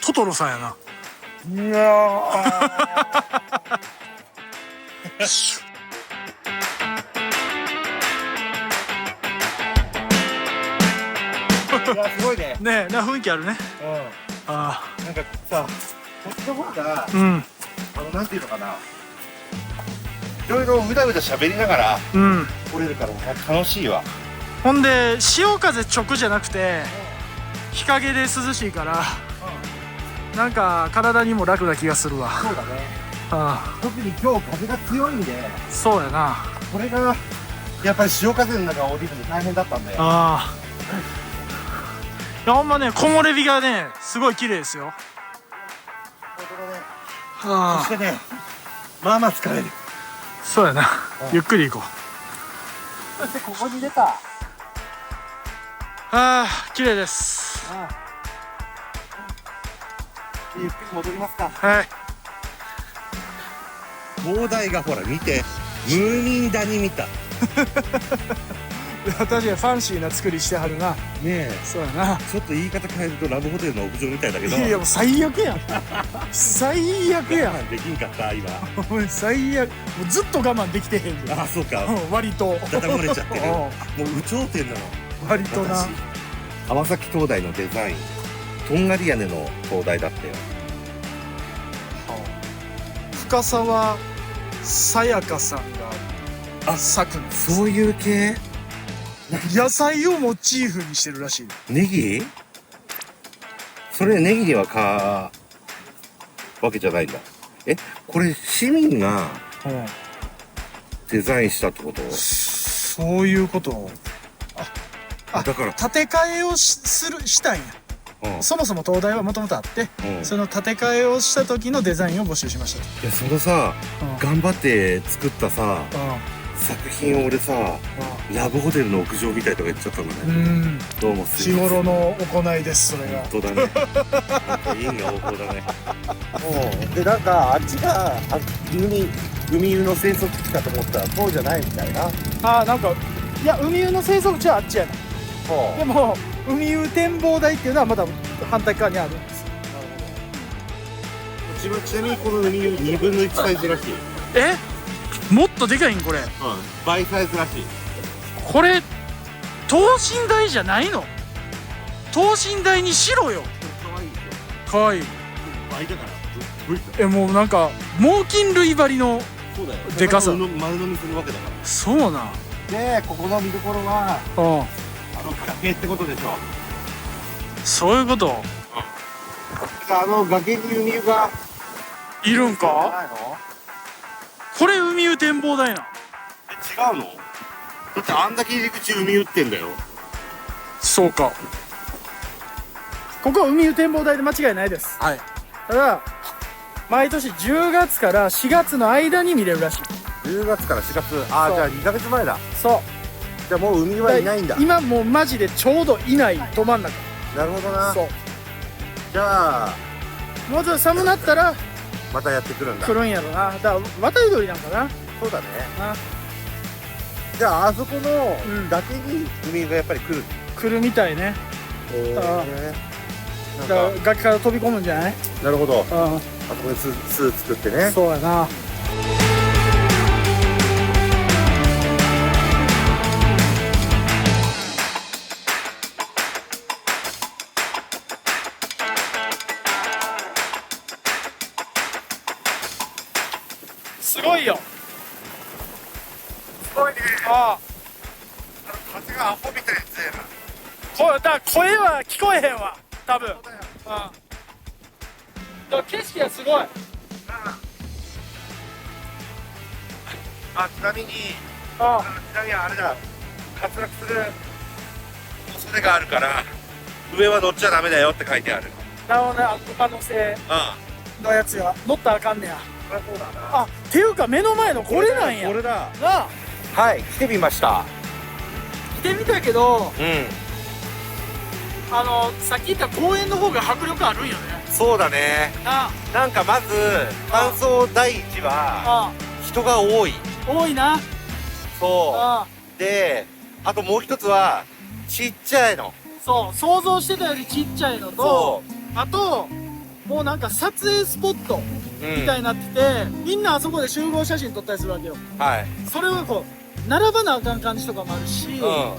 トトロさんやな。いやいやすごいね。ねえ、な雰囲気あるね。あなんかさ、こっちの方があ、うん、なんていうのかな、いろいろうだうだ喋りながらうん。来れるから楽しいわ。ほんで潮風直じゃなくて日陰で涼しいから、なんか体にも楽な気がするわ。そうだね。あ特に今日風が強いんで、あ、そうやな。これがやっぱり潮風の中降りるの大変だったんだよ。ああ、いやほんまね、木漏れ日がねすごい綺麗ですよ。そあしてね、まあまあ疲れる。あ、そうやな。ゆっくり行こう。そしてここに出た。ああ、綺麗です。ゆっくり戻りますか。はい。灯台がほら見て、ムーミン谷見た。確かにファンシーな作りしてはるな。ねえ、そうやな。ちょっと言い方変えるとラブホテルの屋上みたいだけど。いやもう最悪やん。最悪やん。我慢できんかった今。お前最悪。もうずっと我慢できてへんじゃん。あ、そうか。割と。だだ漏れちゃってる。もう有頂天なの。割とな。川崎灯台のデザイン、とんがり屋根の灯台だったよ。深沢さやかさんが作んです。そういう系？野菜をモチーフにしてるらしい。ネギ？それネギにはわけじゃないんだ。これ市民がデザインしたってこと？そういうこと。あ、だから建て替えをしたんや。そもそも灯台はもともとあって、その建て替えをした時のデザインを募集しました。いや、そのさ、頑張って作ったさ、作品を俺さ、ラブホテルの屋上みたいとか言っちゃったのね。どうもすいません。日頃の行いです、それが。本当だね。因果応報だね。で、なんかあっちが海湯の生息地かと思ったらそうじゃないみたいな。なんか、いや、海湯の生息地はあっちやな。でも海湯展望台っていうのはまた反対側にあるんですよ。なるほど。ちなみにこの海湯2分の1サイズらしい。もっとでかいんこれ。倍サイズらしい。これ等身大じゃないの？等身大にしろよ。可愛いでしょ。かわいい。倍だからもうなんか猛禽類張りのでかさ。丸飲みするわけだから。そうなんで、ここの見どころは崖ってことでしょ。そういうこと。崖に海湯がいるんか？ないの？これ海湯展望台な。違うの？だってあんだけ入り口海湯ってんだよ。そうか。ここは海湯展望台で間違いないです。はい。ただ毎年10月から4月の間に見れるらしい。10月から4月。じゃあ2ヶ月前だ。そう。じゃあもう海はいないんだ。今もうマジでちょうどいない、ど真ん中。なるほどな。そう。じゃあもうちょっと寒なったらまたやってくるんだ。来るんやろな。だから渡り鳥なんかな。そうだね。なじゃああそこの崖に海がやっぱり来る。来るみたいね。だから崖から飛び込むんじゃない？なるほど。あうそこに巣作ってね。そうやな。すごいよ。すごいね。風がアホみたいに強いな。声は聞こえへんわ、多分。だから景色がすごい。ちなみにあれだ、滑落する恐れがあるから上は乗っちゃダメだよって書いてある。なるほどね。可能性のやつが乗ったらあかんねや。そうだな。っていうか目の前のこれなんや。これだ。なあ、はい、来てみました。来てみたけど、うん、さっき言った公園の方が迫力あるんよね。そうだね。なんかまず感想第一は人が多い。多いな。そうで、あともう一つはちっちゃいの。そう、想像してたよりちっちゃいのと、あともうなんか撮影スポットみたいになってて、みんなあそこで集合写真撮ったりするわけよ。はい。それはこう並ばなあかん感じとかもあるし、だか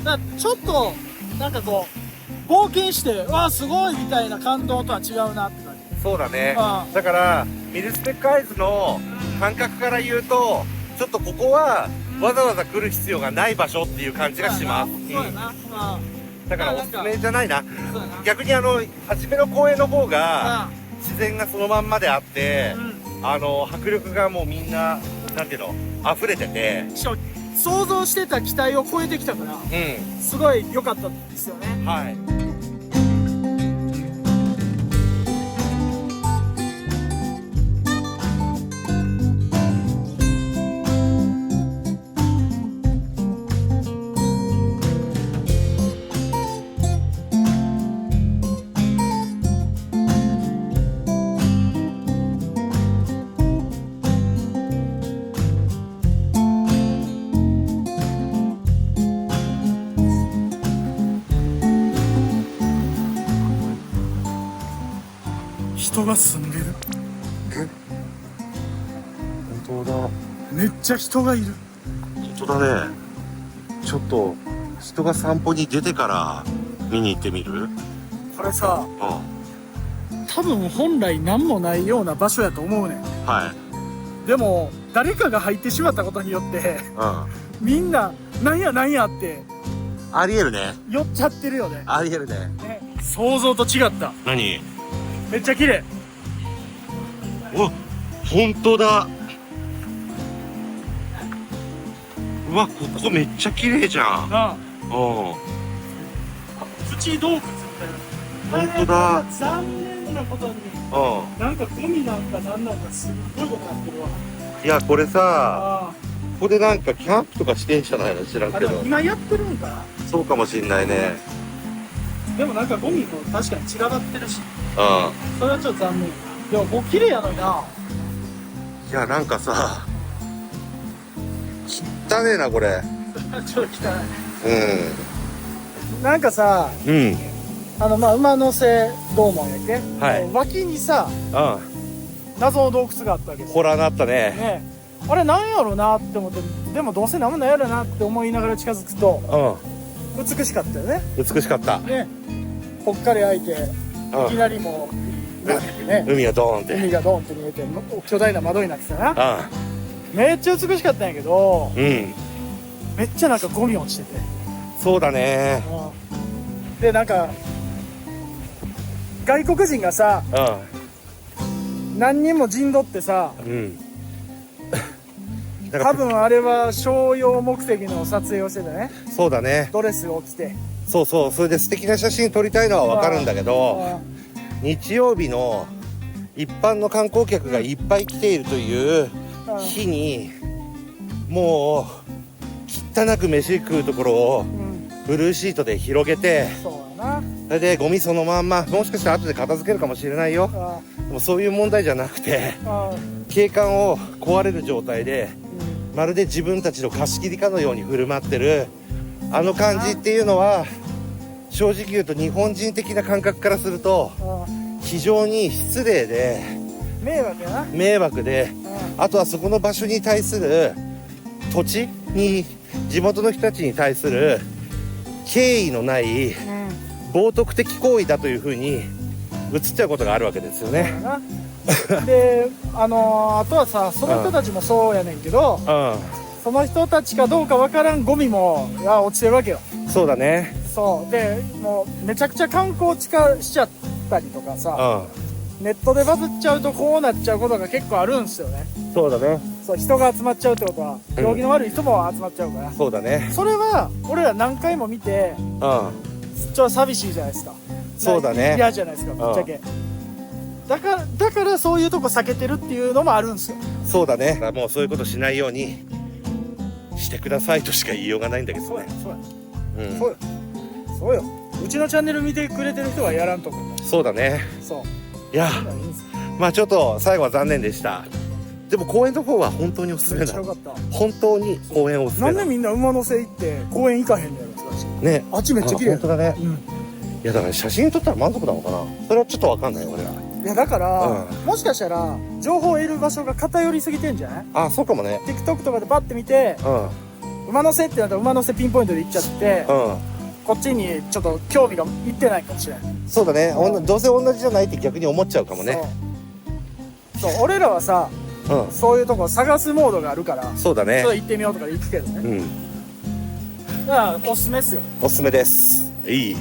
らちょっとなんかこう冒険してわあすごいみたいな感動とは違うなって感じ。そうだね。だからミルスペックアイズの感覚から言うと、ちょっとここはわざわざ来る必要がない場所っていう感じがします。そうやな。だからおすすめじゃないな。そうやな。逆に初めの公園の方が自然がそのまんまであって、迫力がもうみんななんていうの溢れてて、想像してた期待を超えてきたから、すごい良かったんですよね。はい。人が住んでる。本当だ。めっちゃ人がいる。本当だね。ちょっと人が散歩に出てから見に行ってみる？これさ、多分本来何もないような場所やと思うねん。はい。でも誰かが入ってしまったことによって、みんななんやなんやってありえるね。寄っちゃってるよね。ありえるね。想像と違った。何？めっちゃ綺麗。お、本当だ。うわ、ここめっちゃ綺麗じゃん。なあ。プチ洞窟みたいな。本当だ。残念なことに。なんかゴミなんかなんなんかすっごいことなってるわ。いや、これさ、ここでなんかキャンプとかしてんじゃないの？知らんけど。今やってるんかな。そうかもしんないね。でもなんかゴミも確かに散らばってるし。それはちょっと残念。でもこう綺麗やのにな。いや、なんかさ、汚ねえなこれ。ちょっと汚い。なんかさ、馬の背洞門やっけ、はい、脇にさ、謎の洞窟があったわけです。ほらなったね。あれなんやろうなって思って、でもどうせなんもないやろなって思いながら近づくと、美しかったよね。美しかった。ね、ぽっかり開いて、いきなりもう、ね、海がドーンって。海がドーンって見えて、巨大な窓になってたな。めっちゃ美しかったんやけど、めっちゃなんかゴミ落ちてて。そうだね。で、なんか、外国人がさ、何人も陣取ってさ、多分あれは商用目的の撮影をしてたね。そうだね。ドレスを着て。そうそう、それで素敵な写真撮りたいのはわかるんだけど、日曜日の一般の観光客がいっぱい来ているという日に、もう汚く飯食うところをブルーシートで広げて、それでゴミそのまんま、もしかしたら後で片付けるかもしれないよ。でもそういう問題じゃなくて、景観を壊れる状態で、まるで自分たちの貸し切りかのように振る舞ってるあの感じっていうのは、正直言うと日本人的な感覚からすると非常に失礼で迷惑で、あとはそこの場所に対する土地に地元の人たちに対する敬意のない冒涜的行為だというふうに映っちゃうことがあるわけですよね。で、あとはさ、その人たちもそうやねんけど、その人たちかどうかわからんゴミも落ちてるわけよ。そうだね。そうで、もうめちゃくちゃ観光地化しちゃったりとかさ、ネットでバズっちゃうとこうなっちゃうことが結構あるんすよね。そうだね。そう、人が集まっちゃうってことは、行儀の悪い人も集まっちゃうから。そうだね。それは俺ら何回も見て、ちょっと寂しいじゃないですか。そうだね。嫌じゃないですか、ぶっちゃけ。だからそういうとこ避けてるっていうのもあるんですよ。そうだね。もうそういうことしないようにしてくださいとしか言いようがないんだけどね。そうよ。うちのチャンネル見てくれてる人はやらんと思う。そうだね。そう。いや、まあちょっと最後は残念でした。でも公園の方は本当におすすめだ。本当に公園おすすめだ。なんでみんな馬の背行って公園行かへんのやろ。ね。あっちめっちゃ綺麗。本当だね。いやだから写真撮ったら満足なのかな。それはちょっとわかんないよ俺は。いやだから、もしかしたら情報を得る場所が偏りすぎてんじゃない？あ、そうかもね。 TikTok とかでパッて見て、馬の背ってなったら馬の背ピンポイントで行っちゃって、こっちにちょっと興味がいってないかもしれない。そうだね、どうせ同じじゃないって逆に思っちゃうかもね。そう俺らはさ、そういうとこ探すモードがあるから、そうだね、それ行ってみようとかで行くけどね、だからおすすめっすよ。おすすめです。いい。